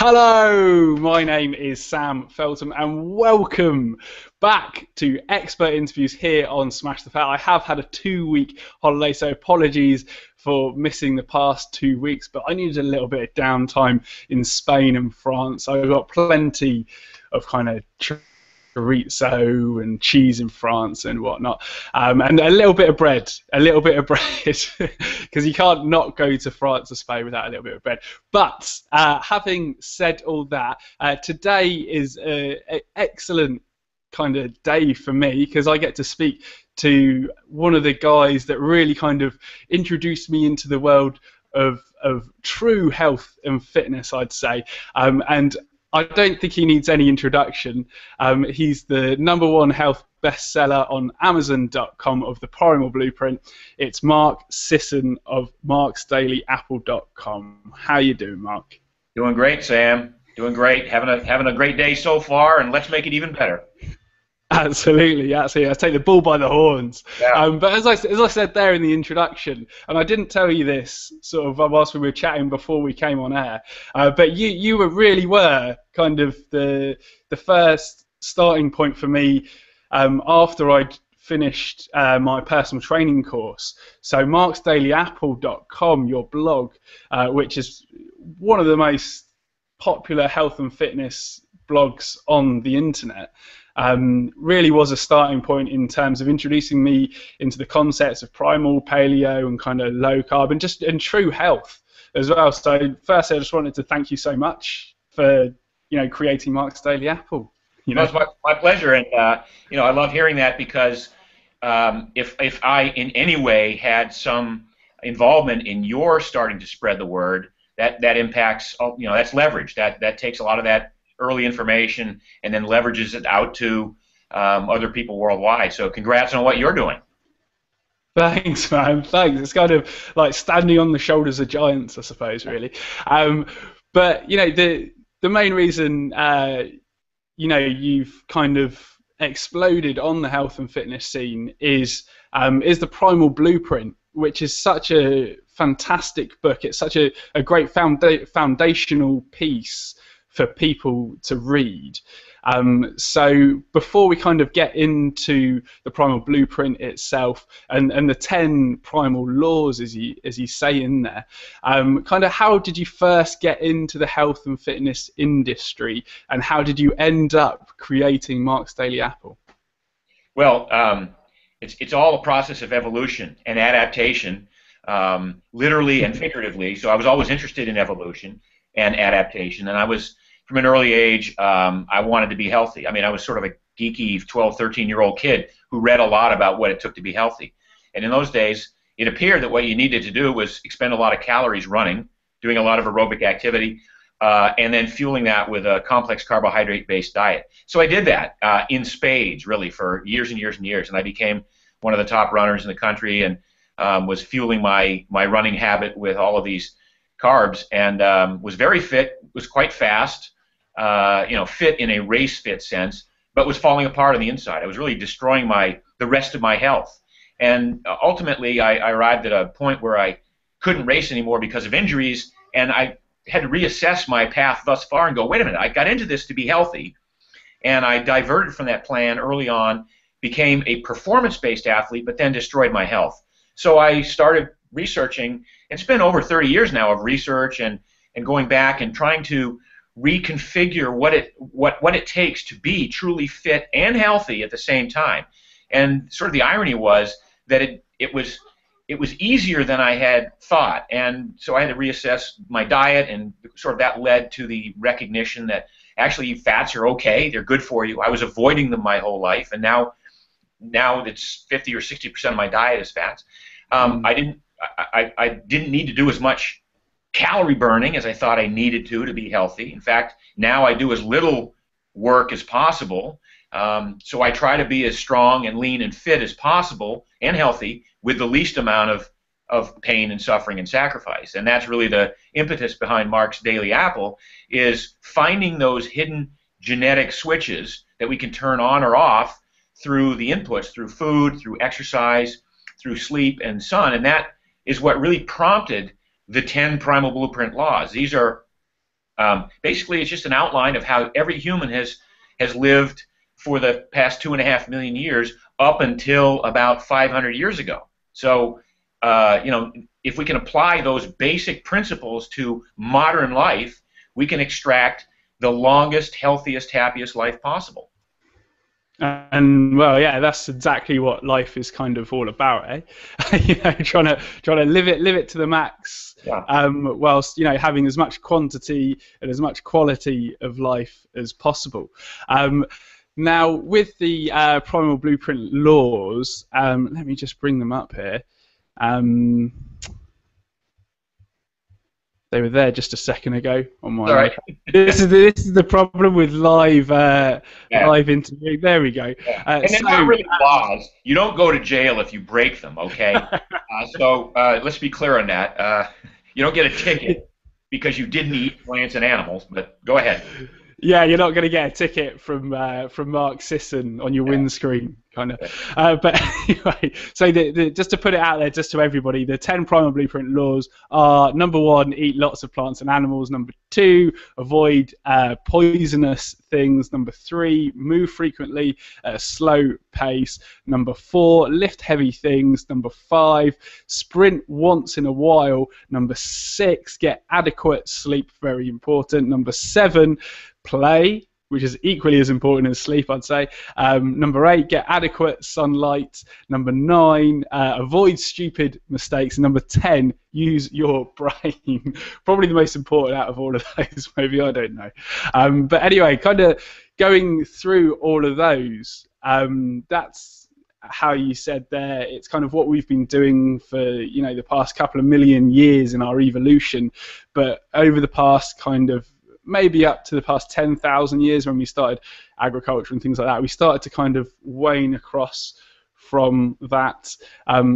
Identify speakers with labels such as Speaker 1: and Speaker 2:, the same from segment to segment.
Speaker 1: Hello, my name is Sam Feltham, and welcome back to Expert Interviews here on Smash the Fat. I have had a 2-week holiday, so apologies for missing the past 2 weeks, but I needed a little bit of downtime in Spain and France. I've got plenty of kind of chorizo and cheese in France and whatnot, and a little bit of bread, because you can't not go to France or Spain without a little bit of bread. But having said all that, today is an excellent kind of day for me because I get to speak to one of the guys that really kind of introduced me into the world of true health and fitness, I'd say, and I don't think he needs any introduction. He's the #1 health bestseller on Amazon.com of the Primal Blueprint. It's Mark Sisson of marksdailyapple.com. How you doing, Mark?
Speaker 2: Doing great, Sam. Doing great. Having a great day so far, and let's make it even better.
Speaker 1: Absolutely. I take the bull by the horns.
Speaker 2: Yeah.
Speaker 1: But as I said there in the introduction, and I didn't tell you this sort of whilst we were chatting before we came on air, but you really were kind of the first starting point for me after I'd finished my personal training course. So marksdailyapple.com, your blog, which is one of the most popular health and fitness blogs on the internet, really was a starting point in terms of introducing me into the concepts of primal, paleo, and kind of low carb, and true health as well. So firstly, I just wanted to thank you so much for creating Mark's Daily Apple.
Speaker 2: Well, it's my pleasure, and I love hearing that because if I in any way had some involvement in your starting to spread the word, that impacts, that's leverage. That takes a lot of that early information and then leverages it out to other people worldwide. So congrats on what you're doing.
Speaker 1: Thanks, man. Thanks. It's kind of like standing on the shoulders of giants, I suppose, really. But the main reason you've kind of exploded on the health and fitness scene is the Primal Blueprint, which is such a fantastic book. It's such a great foundational piece for people to read. So before we kind of get into the Primal Blueprint itself and the 10 primal laws, as you say in there, kind of how did you first get into the health and fitness industry, and how did you end up creating Mark's Daily Apple?
Speaker 2: Well, it's all a process of evolution and adaptation, literally and figuratively. So I was always interested in evolution and adaptation, and I was, from an early age, I wanted to be healthy. I mean, I was sort of a geeky 12, 13-year-old kid who read a lot about what it took to be healthy. And in those days, it appeared that what you needed to do was expend a lot of calories running, doing a lot of aerobic activity, and then fueling that with a complex carbohydrate-based diet. So I did that in spades, really, for years and years and years. And I became one of the top runners in the country and was fueling my running habit with all of these carbs, and was very fit, was quite fast, fit in a race fit sense, but was falling apart on the inside. I was really destroying the rest of my health. And ultimately, I arrived at a point where I couldn't race anymore because of injuries, and I had to reassess my path thus far and go, wait a minute, I got into this to be healthy, and I diverted from that plan early on, became a performance-based athlete, but then destroyed my health. So I started researching, and spent over 30 years now of research and going back and trying to reconfigure what it takes to be truly fit and healthy at the same time. And sort of the irony was that it was easier than I had thought, and so I had to reassess my diet, and sort of that led to the recognition that actually fats are okay, they're good for you. I was avoiding them my whole life, and now it's 50 or 60% of my diet is fats. I didn't need to do as much calorie burning as I thought I needed to be healthy. In fact, now I do as little work as possible. So I try to be as strong and lean and fit as possible and healthy with the least amount of pain and suffering and sacrifice. And that's really the impetus behind Mark's Daily Apple, is finding those hidden genetic switches that we can turn on or off through the inputs, through food, through exercise, through sleep and sun. And that is what really prompted the 10 Primal Blueprint laws. These are Basically, it's just an outline of how every human has lived for the past 2.5 million years up until about 500 years ago. So, if we can apply those basic principles to modern life, we can extract the longest, healthiest, happiest life possible.
Speaker 1: And well, yeah, that's exactly what life is kind of all about, eh? Trying to live it to the max,
Speaker 2: Yeah.
Speaker 1: whilst having as much quantity and as much quality of life as possible. Now, with the Primal Blueprint laws, let me just bring them up here. They were there just a second ago on my.
Speaker 2: All right.
Speaker 1: This is the problem with live interview. There we go.
Speaker 2: Yeah. And they're not really laws. You don't go to jail if you break them. Okay. So let's be clear on that. You don't get a ticket because you didn't eat plants and animals. But go ahead.
Speaker 1: Yeah, you're not going to get a ticket from Mark Sisson on your windscreen, kind of. But anyway, so just to put it out there, just to everybody, the 10 Primal Blueprint laws are: number 1, eat lots of plants and animals; number 2, avoid poisonous things; number 3, move frequently at a slow pace; number 4, lift heavy things; number 5, sprint once in a while; number 6, get adequate sleep, very important; number 7, play, which is equally as important as sleep, I'd say. Number 8, get adequate sunlight. Number 9, avoid stupid mistakes. And number 10, use your brain. Probably the most important out of all of those, maybe, I don't know. But anyway, kind of going through all of those, that's how you said there, it's kind of what we've been doing for the past couple of million years in our evolution. But over the past kind of maybe up to the past 10,000 years, when we started agriculture and things like that, we started to kind of wane across from that.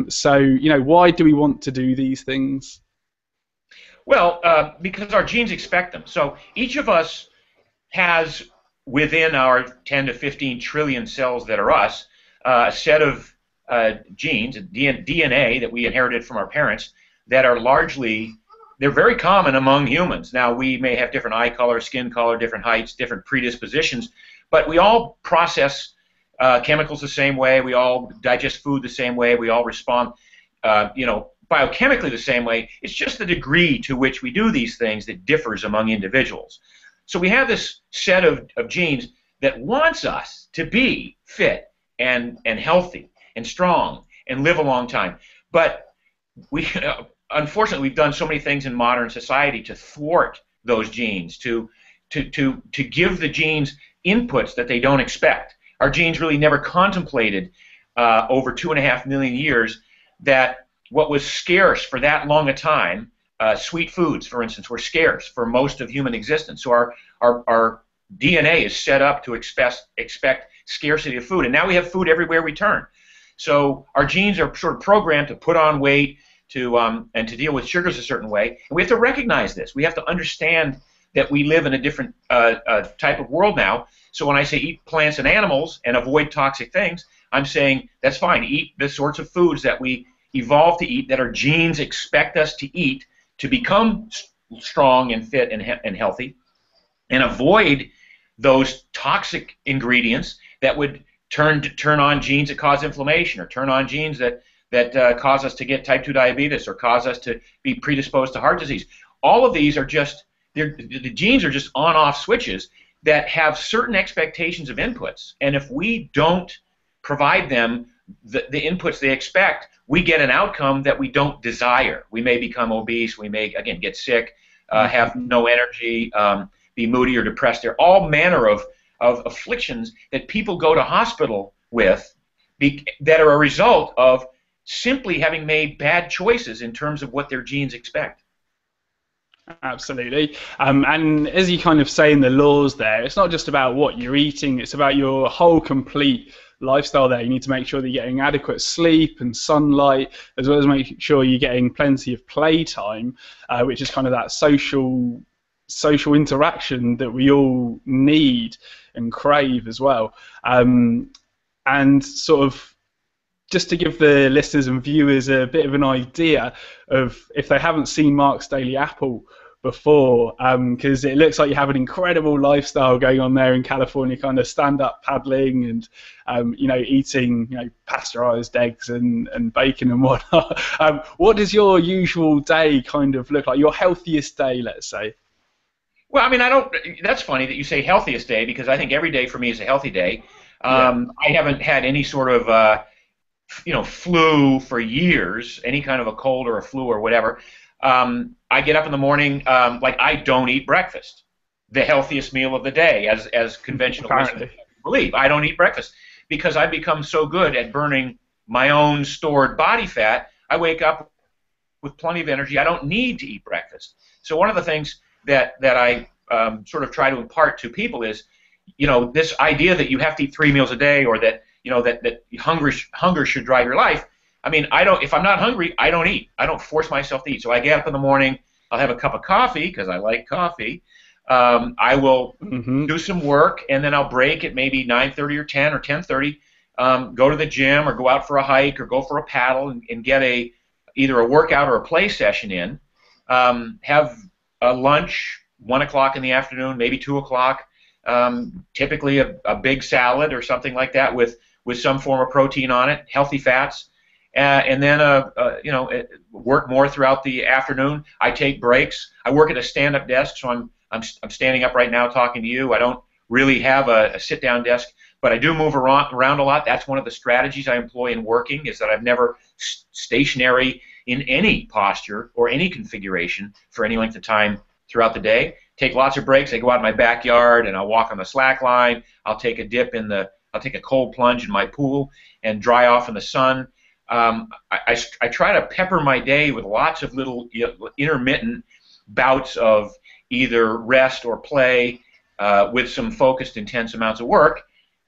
Speaker 1: So, why do we want to do these things?
Speaker 2: Well, because our genes expect them. So each of us has within our 10 to 15 trillion cells that are us, a set of genes, DNA that we inherited from our parents that are largely, they're very common among humans. Now, we may have different eye color, skin color, different heights, different predispositions, but we all process chemicals the same way. We all digest food the same way. We all respond, biochemically the same way. It's just the degree to which we do these things that differs among individuals. So we have this set of genes that wants us to be fit and healthy and strong and live a long time. But we unfortunately, we've done so many things in modern society to thwart those genes, to give the genes inputs that they don't expect. Our genes really never contemplated over 2.5 million years that what was scarce for that long a time, sweet foods, for instance, were scarce for most of human existence. So our DNA is set up to expect scarcity of food, and now we have food everywhere we turn. So our genes are sort of programmed to put on weight, and to deal with sugars a certain way. And we have to recognize this. We have to understand that we live in a different type of world now. So when I say eat plants and animals and avoid toxic things, I'm saying that's fine. Eat the sorts of foods that we evolved to eat, that our genes expect us to eat to become strong and fit and healthy, and avoid those toxic ingredients that would turn on genes that cause inflammation, or turn on genes that cause us to get type 2 diabetes, or cause us to be predisposed to heart disease. All of these are just, the genes are just on-off switches that have certain expectations of inputs. And if we don't provide them the inputs they expect, we get an outcome that we don't desire. We may become obese. We may, again, get sick, have no energy, be moody or depressed. There are all manner of afflictions that people go to hospital with that are a result of simply having made bad choices in terms of what their genes expect.
Speaker 1: Absolutely. And as you kind of say in the laws there, it's not just about what you're eating, it's about your whole complete lifestyle there. You need to make sure that you're getting adequate sleep and sunlight, as well as make sure you're getting plenty of playtime, which is kind of that social interaction that we all need and crave as well. And sort of, just to give the listeners and viewers a bit of an idea of, if they haven't seen Mark's Daily Apple before, because it looks like you have an incredible lifestyle going on there in California, kind of stand-up paddling and eating pasteurized eggs and bacon and whatnot. What does your usual day kind of look like? Your healthiest day, let's say.
Speaker 2: Well, I mean, I don't. That's funny that you say healthiest day because I think every day for me is a healthy day.
Speaker 1: Yeah.
Speaker 2: I haven't had any sort of flu for years, any kind of a cold or a flu or whatever. I get up in the morning, like I don't eat breakfast, the healthiest meal of the day, as conventional wisdom believe. I don't eat breakfast because I've become so good at burning my own stored body fat. I wake up with plenty of energy. I don't need to eat breakfast. So one of the things that I sort of try to impart to people is, this idea that you have to eat 3 meals a day, or that that hunger should drive your life. I mean, I don't. If I'm not hungry, I don't eat. I don't force myself to eat. So I get up in the morning. I'll have a cup of coffee because I like coffee. I will do some work, and then I'll break at maybe 9:30 or 10 or 10:30. Go to the gym or go out for a hike or go for a paddle and get either a workout or a play session in. Have a lunch 1 o'clock in the afternoon, maybe 2 o'clock. Typically a big salad or something like that with some form of protein on it, healthy fats. And then work more throughout the afternoon. I take breaks. I work at a stand-up desk, so I'm standing up right now talking to you. I don't really have a sit-down desk, but I do move around a lot. That's one of the strategies I employ in working, is that I'm never stationary in any posture or any configuration for any length of time throughout the day. Take lots of breaks. I go out in my backyard and I'll walk on the slack line. I'll take a cold plunge in my pool and dry off in the sun. I try to pepper my day with lots of little intermittent bouts of either rest or play with some focused, intense amounts of work.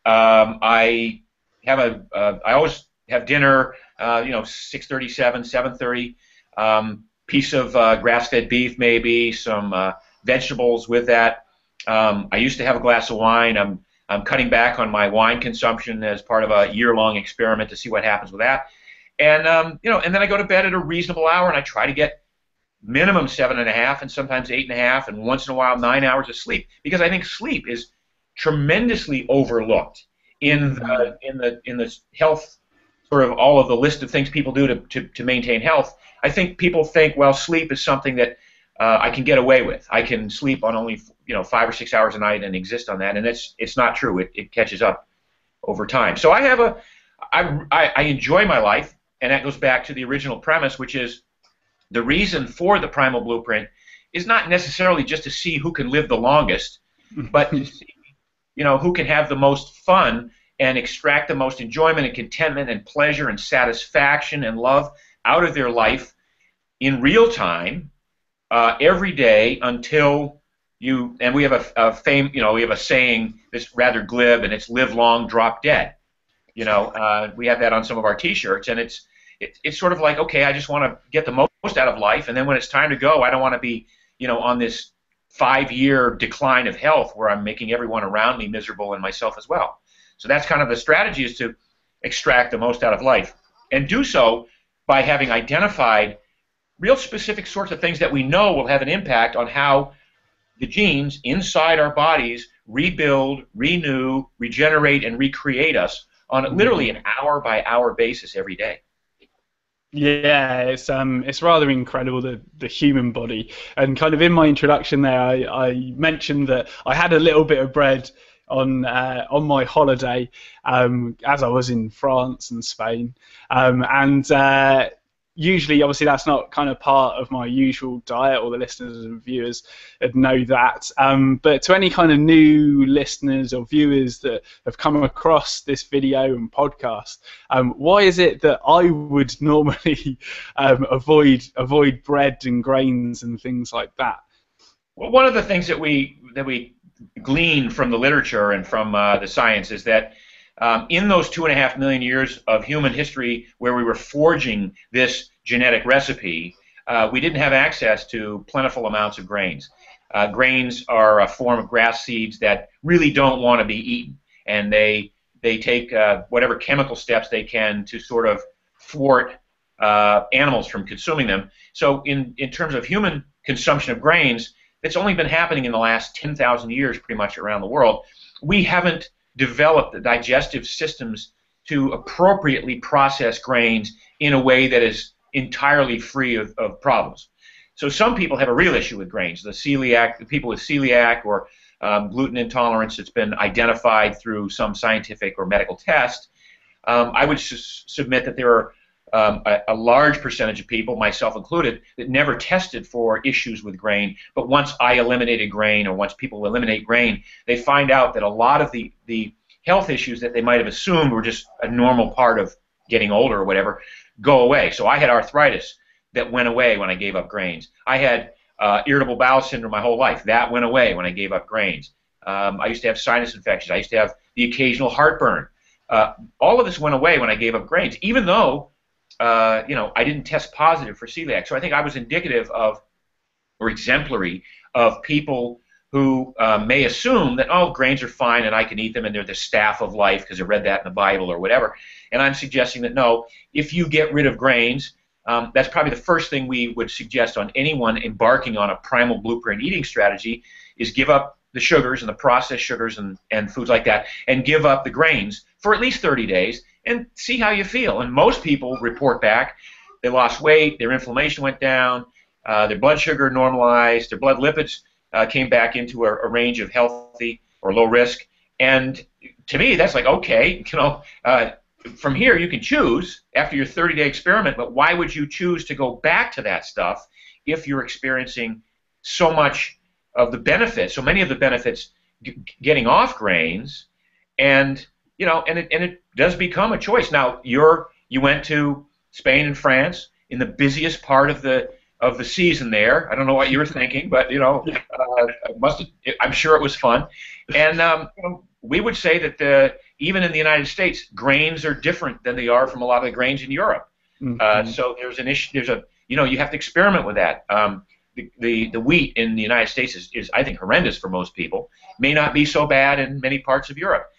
Speaker 2: I always have dinner, 6:37, 7:30. Piece of grass-fed beef, maybe some vegetables with that. I used to have a glass of wine. I'm cutting back on my wine consumption as part of a year-long experiment to see what happens with that. And and then I go to bed at a reasonable hour, and I try to get minimum 7.5, and sometimes 8.5, and once in a while 9 hours of sleep, because I think sleep is tremendously overlooked in the health, sort of all of the list of things people do to maintain health. I think people think, well, sleep is something that I can get away with. I can sleep on only 5 or 6 hours a night and exist on that, and it's not true. It catches up over time. So I enjoy my life. And that goes back to the original premise, which is the reason for the Primal Blueprint is not necessarily just to see who can live the longest, but to see, who can have the most fun and extract the most enjoyment and contentment and pleasure and satisfaction and love out of their life in real time, every day until you. And we have we have a saying that's rather glib, and it's "Live long, drop dead." We have that on some of our T-shirts, and it's sort of like, okay, I just want to get the most out of life, and then when it's time to go, I don't want to be, on this 5-year decline of health where I'm making everyone around me miserable and myself as well. So that's kind of the strategy, is to extract the most out of life, and do so by having identified real specific sorts of things that we know will have an impact on how the genes inside our bodies rebuild, renew, regenerate, and recreate us on literally an hour-by-hour basis every day.
Speaker 1: Yeah, it's rather incredible, the human body. And kind of in my introduction there, I mentioned that I had a little bit of bread on my holiday as I was in France and Spain, and usually, obviously, that's not kind of part of my usual diet, or the listeners and viewers would know that. But to any kind of new listeners or viewers that have come across this video and podcast, why is it that I would normally avoid bread and grains and things like that?
Speaker 2: Well, one of the things that we glean from the literature and from the science is that in those 2.5 million years of human history where we were forging this genetic recipe, we didn't have access to plentiful amounts of grains. Grains are a form of grass seeds that really don't want to be eaten, and they take whatever chemical steps they can to sort of thwart animals from consuming them. So in terms of human consumption of grains that's only been happening in the last 10,000 years pretty much around the world. We haven't developed the digestive systems to appropriately process grains in a way that is entirely free of problems. So some people have a real issue with grains. The people with celiac or gluten intolerance that's been identified through some scientific or medical test. I would submit that there are a large percentage of people, myself included, that never tested for issues with grain. But once I eliminated grain, or once people eliminate grain, they find out that a lot of the health issues that they might have assumed were just a normal part of getting older or whatever go away. So I had arthritis that went away when I gave up grains. I had irritable bowel syndrome my whole life. That went away when I gave up grains. I used to have sinus infections. I used to have the occasional heartburn. All of this went away when I gave up grains, even though I didn't test positive for celiac. So I think I was indicative of, or exemplary of, people who may assume that, oh, grains are fine and I can eat them and they're the staff of life because I read that in the Bible or whatever. And I'm suggesting that no, if you get rid of grains, that's probably the first thing we would suggest on anyone embarking on a primal blueprint eating strategy, is give up the sugars and the processed sugars and foods like that, and give up the grains for at least 30 days and see how you feel. And most people report back they lost weight, their inflammation went down, their blood sugar normalized, their blood lipids came back into a range of healthy or low risk. And to me, that's like, okay, from here you can choose after your 30-day experiment, but why would you choose to go back to that stuff if you're experiencing so much of the benefits, so many of the benefits getting off grains, and it does become a choice. Now you went to Spain and France in the busiest part of the season there. I don't know what you were thinking, but I'm sure it was fun. And we would say that even in the United States, grains are different than they are from a lot of the grains in Europe. Mm-hmm. So there's an issue. You have to experiment with that. The wheat in the United States is I think horrendous for most people. May not be so bad in many parts of Europe.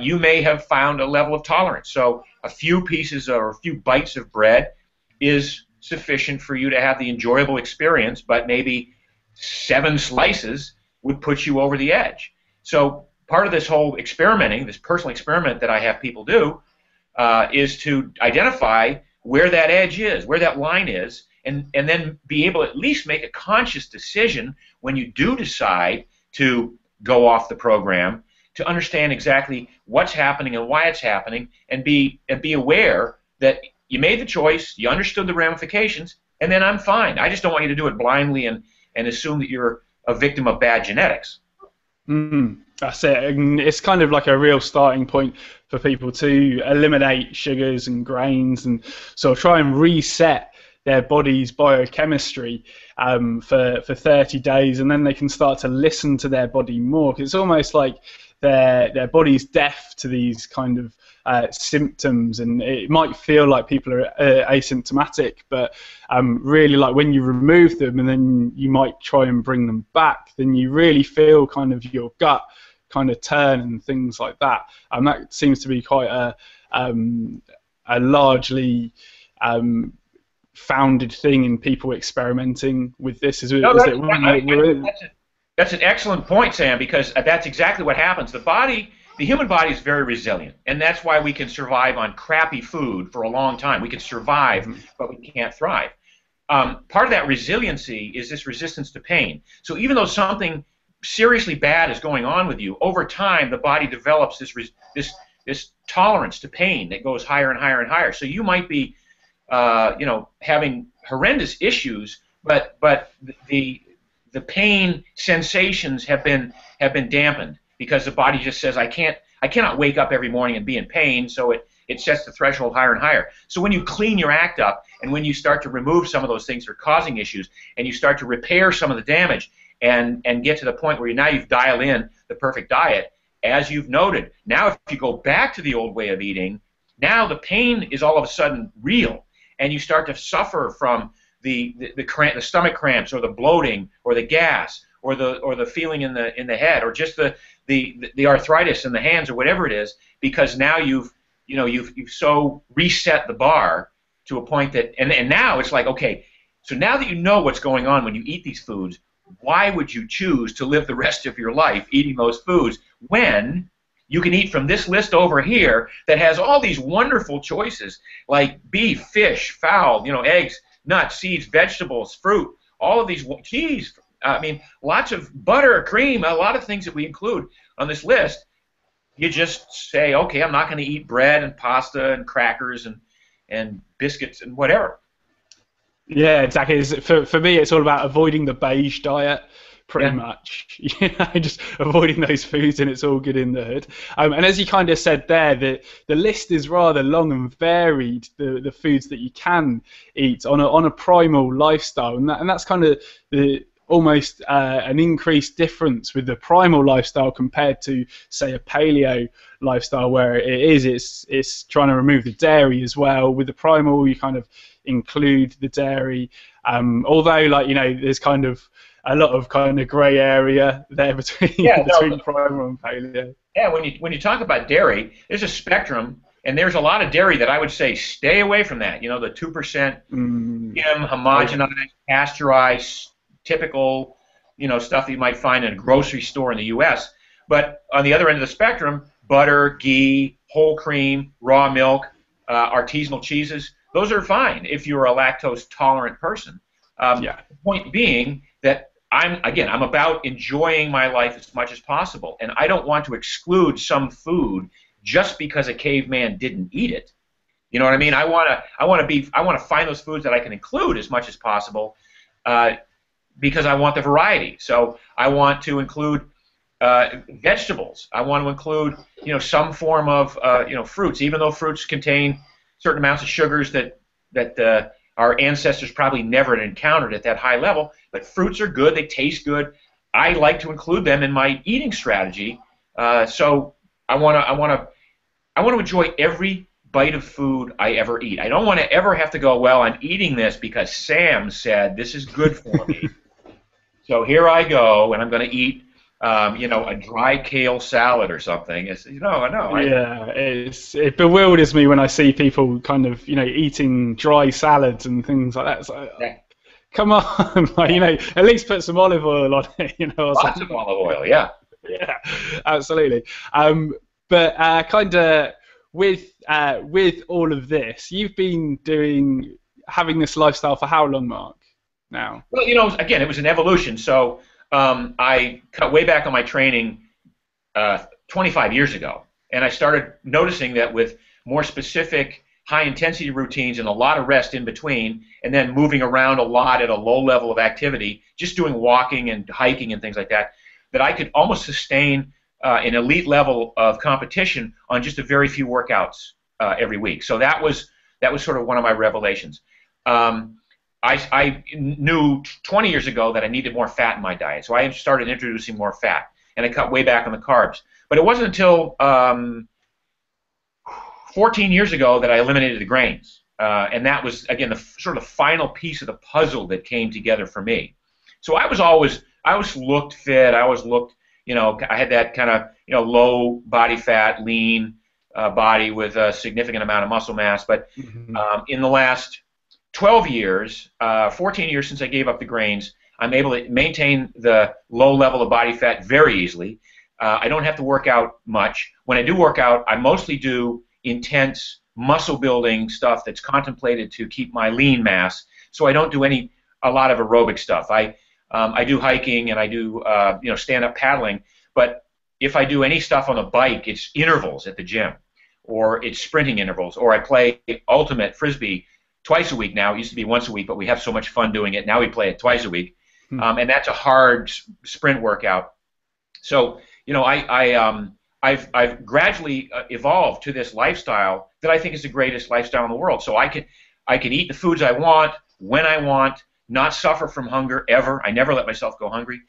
Speaker 2: You may have found a level of tolerance. So a few pieces or a few bites of bread is sufficient for you to have the enjoyable experience, but maybe 7 slices would put you over the edge. So part of this whole experimenting, this personal experiment that I have people do, is to identify where that edge is, where that line is, and then be able to at least make a conscious decision when you do decide to go off the program, to understand exactly what's happening and why it's happening, and be aware that you made the choice, you understood the ramifications, and then I'm fine. I just don't want you to do it blindly and assume that you're a victim of bad genetics.
Speaker 1: That's it. And it's kind of like a real starting point for people to eliminate sugars and grains and sort of try and reset their body's biochemistry for 30 days, and then they can start to listen to their body more. 'Cause it's almost like their body's deaf to these kind of symptoms, and it might feel like people are asymptomatic, but really, like, when you remove them and then you might try and bring them back, then you really feel kind of your gut kind of turn and things like that. And that seems to be quite a largely founded thing in people experimenting with this.
Speaker 2: That's an excellent point, Sam, because that's exactly what happens. The human body is very resilient, and that's why we can survive on crappy food for a long time. We can survive, but we can't thrive. Part of that resiliency is this resistance to pain. So even though something seriously bad is going on with you, over time the body develops this tolerance to pain that goes higher and higher and higher. So you might be having horrendous issues, but the pain sensations have been dampened because the body just says, I cannot wake up every morning and be in pain, so it sets the threshold higher and higher. So when you clean your act up, and when you start to remove some of those things that are causing issues, and you start to repair some of the damage, and get to the point where you've dialed in the perfect diet, as you've noted, now if you go back to the old way of eating, now the pain is all of a sudden real, and you start to suffer from the stomach cramps, or the bloating, or the gas, or the feeling in the head, or just the arthritis in the hands, or whatever it is, because now you've so reset the bar to a point that, and now it's like, okay, So now that you know what's going on when you eat these foods, why would you choose to live the rest of your life eating those foods when you can eat from this list over here that has all these wonderful choices like beef, fish, fowl, eggs, nuts, seeds, vegetables, fruit, all of these, cheese, I mean, lots of butter, cream, a lot of things that we include on this list. You just say, okay, I'm not going to eat bread and pasta and crackers and biscuits and whatever.
Speaker 1: Yeah, exactly. For me, it's all about avoiding the beige diet, pretty
Speaker 2: Yeah.
Speaker 1: much. Just avoiding those foods, and it's all good in the hood. And as you kind of said there, the list is rather long and varied. The foods that you can eat on a primal lifestyle, and that's kind of the almost an increased difference with the primal lifestyle compared to, say, a paleo lifestyle, where it's trying to remove the dairy as well. With the primal, you kind of include the dairy, although, like, there's kind of a lot of kind of grey area there between
Speaker 2: Yeah,
Speaker 1: between
Speaker 2: no,
Speaker 1: primal and paleo.
Speaker 2: yeah. When you talk about dairy, there's a spectrum, and there's a lot of dairy that I would say stay away from that. The 2% homogenized, pasteurized, typical, stuff that you might find in a grocery store in the U.S. But on the other end of the spectrum, butter, ghee, whole cream, raw milk, artisanal cheeses, those are fine if you're a lactose tolerant person.
Speaker 1: Yeah.
Speaker 2: The point being that I'm about enjoying my life as much as possible, and I don't want to exclude some food just because a caveman didn't eat it. You know what I mean? I want to find those foods that I can include as much as possible, because I want the variety. So I want to include vegetables. I want to include some form of fruits, even though fruits contain certain amounts of sugars that our ancestors probably never had encountered at that high level. But fruits are good. They taste good. I like to include them in my eating strategy. So I want to enjoy every bite of food I ever eat. I don't want to ever have to go, well, I'm eating this because Sam said this is good for me. So here I go, and I'm going to eat, a dry kale salad or something. No.
Speaker 1: Yeah, it bewilders me when I see people kind of eating dry salads and things like that. It's like,
Speaker 2: Yeah,
Speaker 1: come on, like, at least put some olive oil on it, or
Speaker 2: lots
Speaker 1: something.
Speaker 2: of olive oil, yeah.
Speaker 1: Yeah, absolutely. But kind of with all of this, you've been having this lifestyle for how long, Mark? Now.
Speaker 2: Well, again, it was an evolution. So I cut way back on my training 25 years ago, and I started noticing that with more specific, high-intensity routines and a lot of rest in between, and then moving around a lot at a low level of activity, just doing walking and hiking and things like that, that I could almost sustain an elite level of competition on just a very few workouts every week. So that was sort of one of my revelations. I knew 20 years ago that I needed more fat in my diet, so I started introducing more fat, and I cut way back on the carbs. But it wasn't until 14 years ago that I eliminated the grains, and that was, again, the sort of final piece of the puzzle that came together for me. So I always looked fit. I always looked, I had that kind of, low body fat, lean body with a significant amount of muscle mass. But in the last 12 years, 14 years since I gave up the grains, I'm able to maintain the low level of body fat very easily. I don't have to work out much. When I do work out, I mostly do intense muscle building stuff that's contemplated to keep my lean mass. So I don't do a lot of aerobic stuff. I do hiking and I do stand-up paddling. But if I do any stuff on the bike, it's intervals at the gym, or it's sprinting intervals, or I play ultimate frisbee twice a week now. It used to be once a week, but we have so much fun doing it. Now we play it twice a week, and that's a hard sprint workout. So I've gradually evolved to this lifestyle that I think is the greatest lifestyle in the world. So I can eat the foods I want when I want, not suffer from hunger ever. I never let myself go hungry.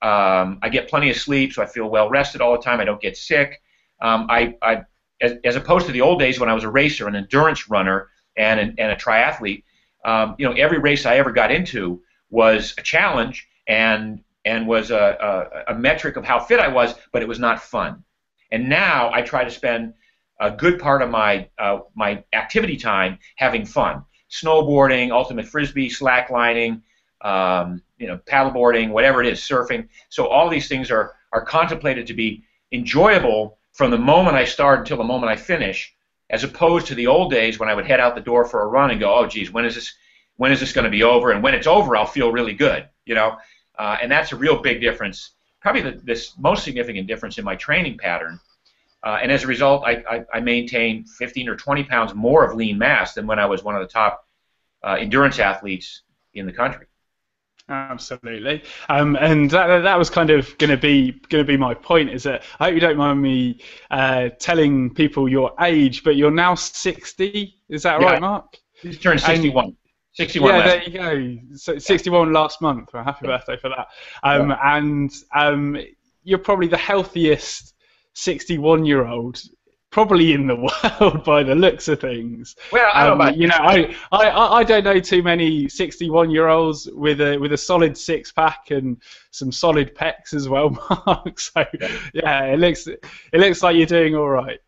Speaker 2: I get plenty of sleep, so I feel well rested all the time. I don't get sick. As opposed to the old days when I was a racer, an endurance runner, and a triathlete, every race I ever got into was a challenge and was a metric of how fit I was, but it was not fun. And now I try to spend a good part of my activity time having fun. snowboarding, ultimate frisbee, slacklining, paddleboarding, whatever it is, surfing. So all these things are contemplated to be enjoyable from the moment I start until the moment I finish, as opposed to the old days when I would head out the door for a run and go, oh, geez, when is this going to be over? And when it's over, I'll feel really good, and that's a real big difference, probably this most significant difference in my training pattern. And as a result, I maintain 15 or 20 pounds more of lean mass than when I was one of the top endurance athletes in the country.
Speaker 1: Absolutely, and that was kind of going to be my point. Is that I hope you don't mind me telling people your age, but you're now 60. Is that right, Mark?
Speaker 2: You turned 61. And, 61.
Speaker 1: Yeah, there you go. So 61 last month. Well, happy birthday for that. And you're probably the healthiest 61-year-old. Probably in the world by the looks of things.
Speaker 2: Well, I don't know.
Speaker 1: I don't know too many 61-year-olds with a solid six-pack and some solid pecs as well, Mark. So yeah, it looks like you're doing all right.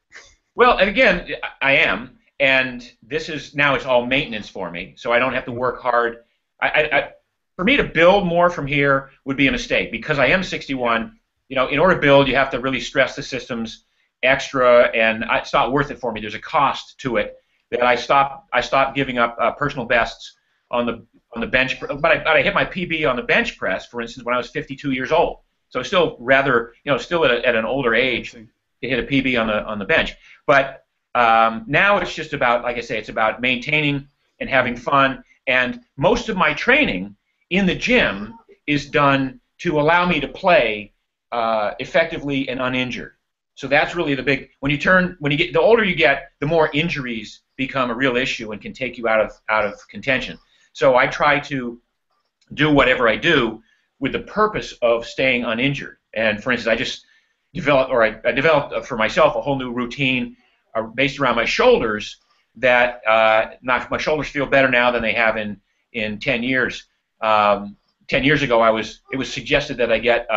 Speaker 2: Well, and again, I am, and it's all maintenance for me, so I don't have to work hard. For me to build more from here would be a mistake because I am 61. In order to build, you have to really stress the systems extra, and it's not worth it for me. There's a cost to it that I stopped giving up personal bests on the bench, but I hit my PB on the bench press, for instance, when I was 52 years old. So still rather, still at an older age to hit a PB on the bench. But now it's just about, like I say, it's about maintaining and having fun. And most of my training in the gym is done to allow me to play effectively and uninjured. So that's really the big. The older you get, the more injuries become a real issue and can take you out of contention. So I try to do whatever I do with the purpose of staying uninjured. And for instance, I developed for myself a whole new routine based around my shoulders. That my shoulders feel better now than they have in 10 years. 10 years ago, it was suggested that I get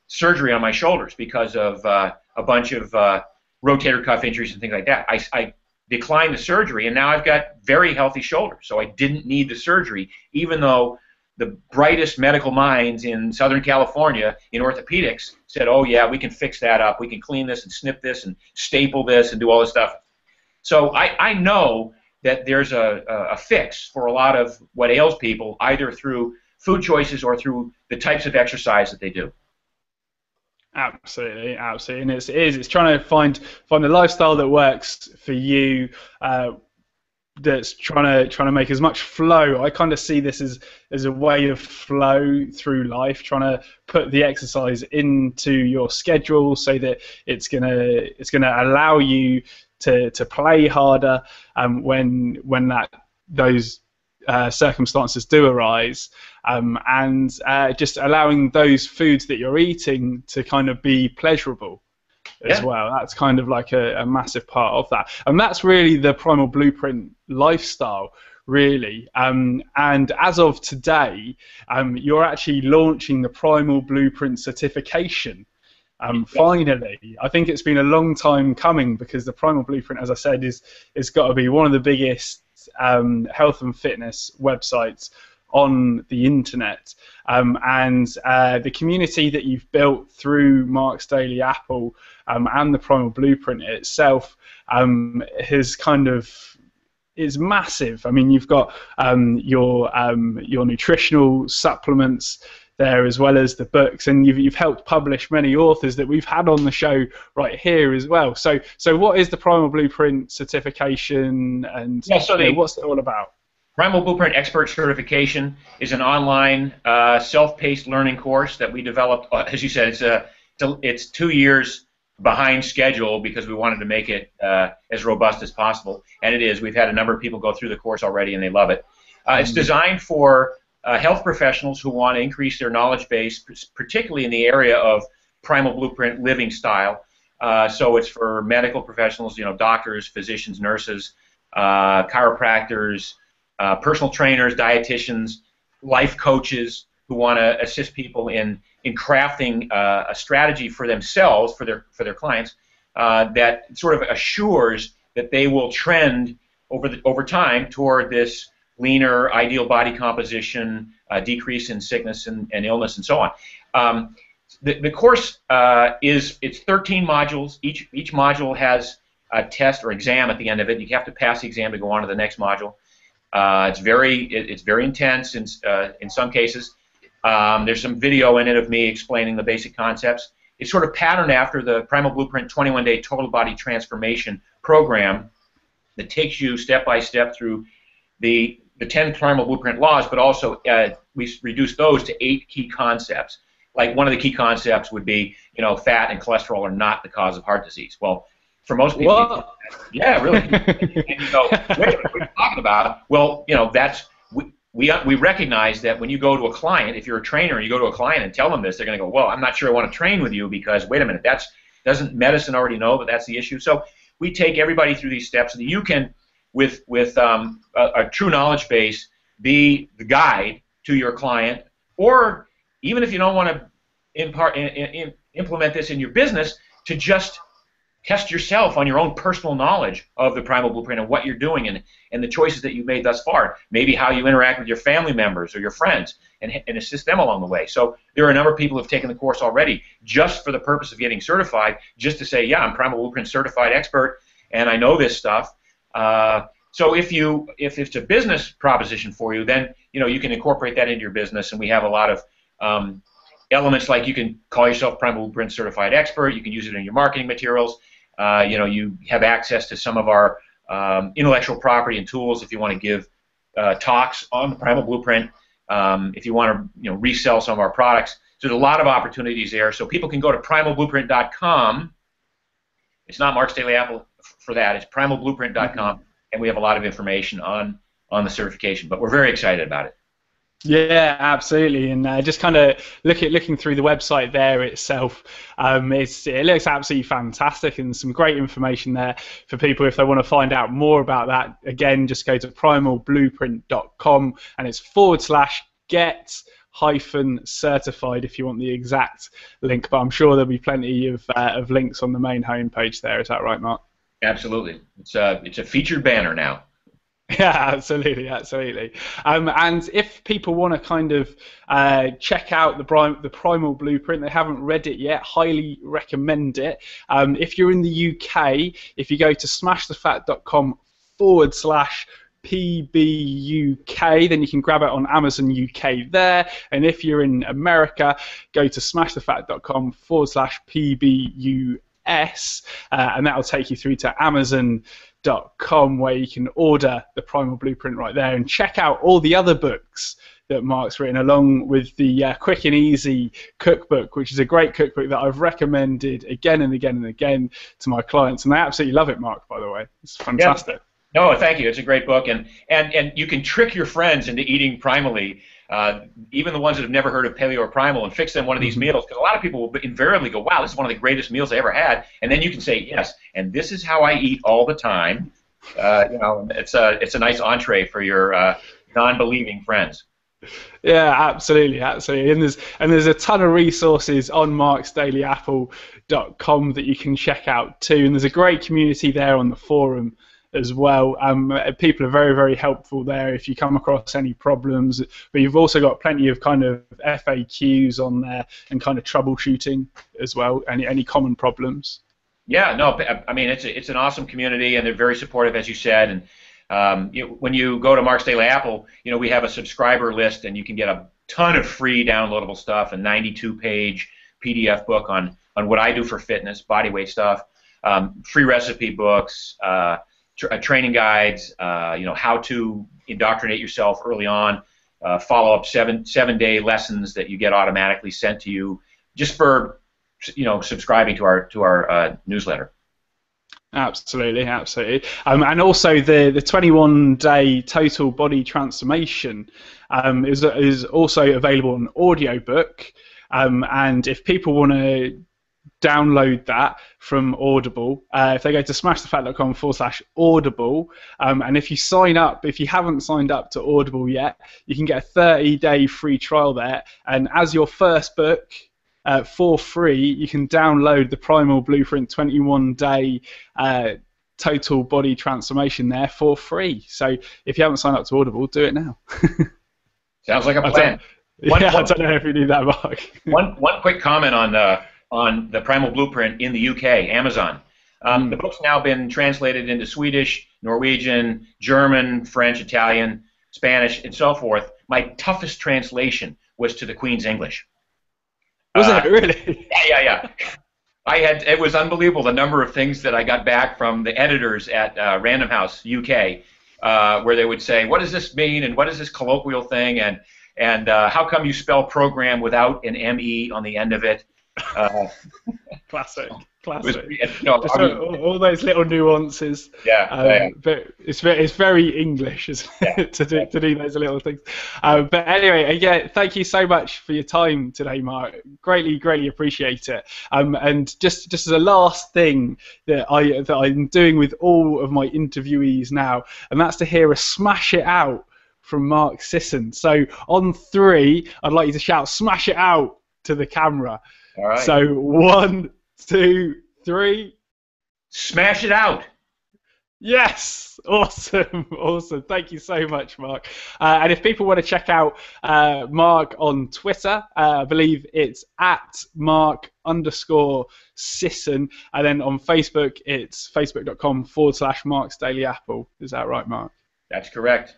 Speaker 2: surgery on my shoulders because of a bunch of rotator cuff injuries and things like that. I declined the surgery, and now I've got very healthy shoulders, so I didn't need the surgery, even though the brightest medical minds in Southern California in orthopedics said, oh yeah, we can fix that up, we can clean this and snip this and staple this and do all this stuff. So I know that there's a fix for a lot of what ails people, either through food choices or through the types of exercise that they do.
Speaker 1: Absolutely, and it's trying to find the lifestyle that works for you. That's trying to make as much flow. I kind of see this as a way of flow through life, trying to put the exercise into your schedule so that it's gonna allow you to play harder when those circumstances do arise, and just allowing those foods that you're eating to kind of be pleasurable as well. That's kind of like a massive part of that, and that's really the Primal Blueprint lifestyle, really. And as of today, you're actually launching the Primal Blueprint certification. Finally, I think it's been a long time coming because the Primal Blueprint, as I said, is got to be one of the biggest health and fitness websites on the internet, and the community that you've built through Mark's Daily Apple and the Primal Blueprint itself is massive. I mean, you've got your nutritional supplements there, as well as the books, and you've helped publish many authors that we've had on the show right here as well. So what is the Primal Blueprint certification, and what's it all about?
Speaker 2: Primal Blueprint Expert Certification is an online self-paced learning course that we developed. As you said, it's 2 years behind schedule because we wanted to make it as robust as possible, and it is. We've had a number of people go through the course already, and they love it. It's designed for health professionals who want to increase their knowledge base, particularly in the area of Primal Blueprint living style. So it's for medical professionals, doctors, physicians, nurses, chiropractors, personal trainers, dietitians, life coaches who want to assist people in crafting a strategy for themselves, for their clients, that sort of assures that they will trend over time toward this leaner, ideal body composition, decrease in sickness and illness, and so on. The course it's 13 modules. Each module has a test or exam at the end of it. You have to pass the exam to go on to the next module. It's very intense in some cases. There's some video in it of me explaining the basic concepts. It's sort of patterned after the Primal Blueprint 21-day total body transformation program that takes you step by step through the 10 Primal Blueprint laws, but also we reduce those to 8 key concepts. Like one of the key concepts would be, fat and cholesterol are not the cause of heart disease. Well, for most people, yeah, really. And you go, wait a minute, what are you talking about? Well, that's we recognize that when you go to a client, if you're a trainer and you go to a client and tell them this, they're going to go, well, I'm not sure I want to train with you because, wait a minute, doesn't medicine already know that that's the issue? So we take everybody through these steps so that you can, with a true knowledge base, be the guide to your client, or even if you don't want to implement this in your business, to just test yourself on your own personal knowledge of the Primal Blueprint and what you're doing and the choices that you've made thus far. Maybe how you interact with your family members or your friends and assist them along the way. So there are a number of people who have taken the course already just for the purpose of getting certified, just to say, yeah, I'm Primal Blueprint certified expert and I know this stuff. So if it's a business proposition for you, then you can incorporate that into your business, and we have a lot of elements like you can call yourself Primal Blueprint certified expert. You can use it in your marketing materials. You have access to some of our intellectual property and tools if you want to give talks on the Primal Blueprint. If you want to resell some of our products, so there's a lot of opportunities there. So people can go to primalblueprint.com. It's not Mark's Daily Apple for that. It's primalblueprint.com, and we have a lot of information on the certification. But we're very excited about it.
Speaker 1: Yeah, absolutely, and just kind of looking through the website there itself, it looks absolutely fantastic, and some great information there for people if they want to find out more about that. Again, just go to primalblueprint.com, and it's /get-certified if you want the exact link. But I'm sure there'll be plenty of links on the main homepage there. Is that right, Mark?
Speaker 2: Absolutely, it's a featured banner now.
Speaker 1: Yeah, absolutely. And if people want to kind of check out the Primal Blueprint, they haven't read it yet, highly recommend it. If you're in the UK, if you go to smashthefat.com/PBUK, then you can grab it on Amazon UK there. And if you're in America, go to smashthefat.com/PBUS, and that'll take you through to Amazon.com, where you can order the Primal Blueprint right there and check out all the other books that Mark's written, along with the Quick and Easy cookbook, which is a great cookbook that I've recommended again and again and again to my clients, and they absolutely love it, Mark, by the way. It's fantastic.
Speaker 2: Yeah. No, thank you. It's a great book, and you can trick your friends into eating primally, even the ones that have never heard of Paleo or Primal, and fix them one of these meals, because a lot of people will invariably go, wow, this is one of the greatest meals I ever had, and then you can say, yes, and this is how I eat all the time. It's a nice entree for your non-believing friends.
Speaker 1: Yeah, absolutely. And there's a ton of resources on marksdailyapple.com that you can check out too, and there's a great community there on the forum as well. People are very, very helpful there if you come across any problems, but you've also got plenty of kind of FAQs on there and kind of troubleshooting as well, any common problems.
Speaker 2: Yeah, no, I mean, it's an awesome community, and they're very supportive, as you said, and when you go to Mark's Daily Apple, we have a subscriber list, and you can get a ton of free downloadable stuff, a 92-page PDF book on what I do for fitness, body weight stuff, free recipe books, training guides, how to indoctrinate yourself early on, follow-up seven-day lessons that you get automatically sent to you just for subscribing to our newsletter.
Speaker 1: Absolutely. And also the 21-day total body transformation is also available on audiobook. And if people want to download that from Audible, if they go to smashthefat.com/audible, and if you sign up, if you haven't signed up to Audible yet, you can get a 30-day free trial there, and as your first book, for free, you can download the Primal Blueprint 21-day total body transformation there for free. So if you haven't signed up to Audible, do it now.
Speaker 2: Sounds like a plan.
Speaker 1: I don't know if you need that, Mark.
Speaker 2: One quick comment on the Primal Blueprint in the UK, Amazon. The book's now been translated into Swedish, Norwegian, German, French, Italian, Spanish, and so forth. My toughest translation was to the Queen's English.
Speaker 1: Was it really?
Speaker 2: Yeah. It was unbelievable the number of things that I got back from the editors at Random House UK, where they would say, "What does this mean?" and "What is this colloquial thing?" and how come you spell program without an ME on the end of it?
Speaker 1: Classic.
Speaker 2: Just
Speaker 1: all those little nuances. But it's very English, isn't it, to do those little things. But anyway, again, thank you so much for your time today, Mark. Greatly appreciate it. And just as a last thing that I'm doing with all of my interviewees now, and that's to hear a smash it out from Mark Sisson. So on 3, I'd like you to shout "smash it out" to the camera.
Speaker 2: All right.
Speaker 1: So 1, 2, 3.
Speaker 2: Smash it out.
Speaker 1: Yes, awesome. Thank you so much, Mark. And if people want to check out Mark on Twitter, I believe it's at Mark_Sisson, and then on Facebook, it's facebook.com/Mark's Daily Apple. Is that right, Mark?
Speaker 2: That's correct.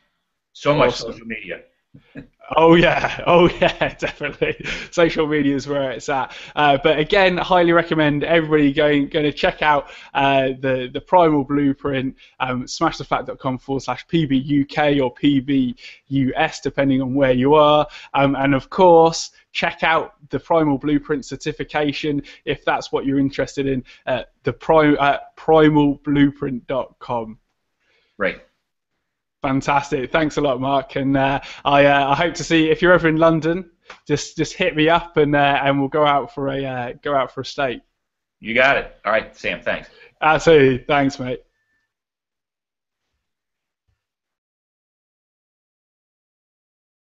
Speaker 2: So much social media.
Speaker 1: Oh yeah, definitely. Social media is where it's at. But again, highly recommend everybody going to check out the Primal Blueprint. smashthefat.com/PBUK or PBUS, depending on where you are. And of course, check out the Primal Blueprint certification if that's what you're interested in. Primalblueprint.com.
Speaker 2: Right.
Speaker 1: Fantastic. Thanks a lot, Mark. And I hope to see, if you're ever in London, just hit me up and we'll go out for a steak.
Speaker 2: You got it. All right, Sam. Thanks.
Speaker 1: Absolutely. Thanks, mate.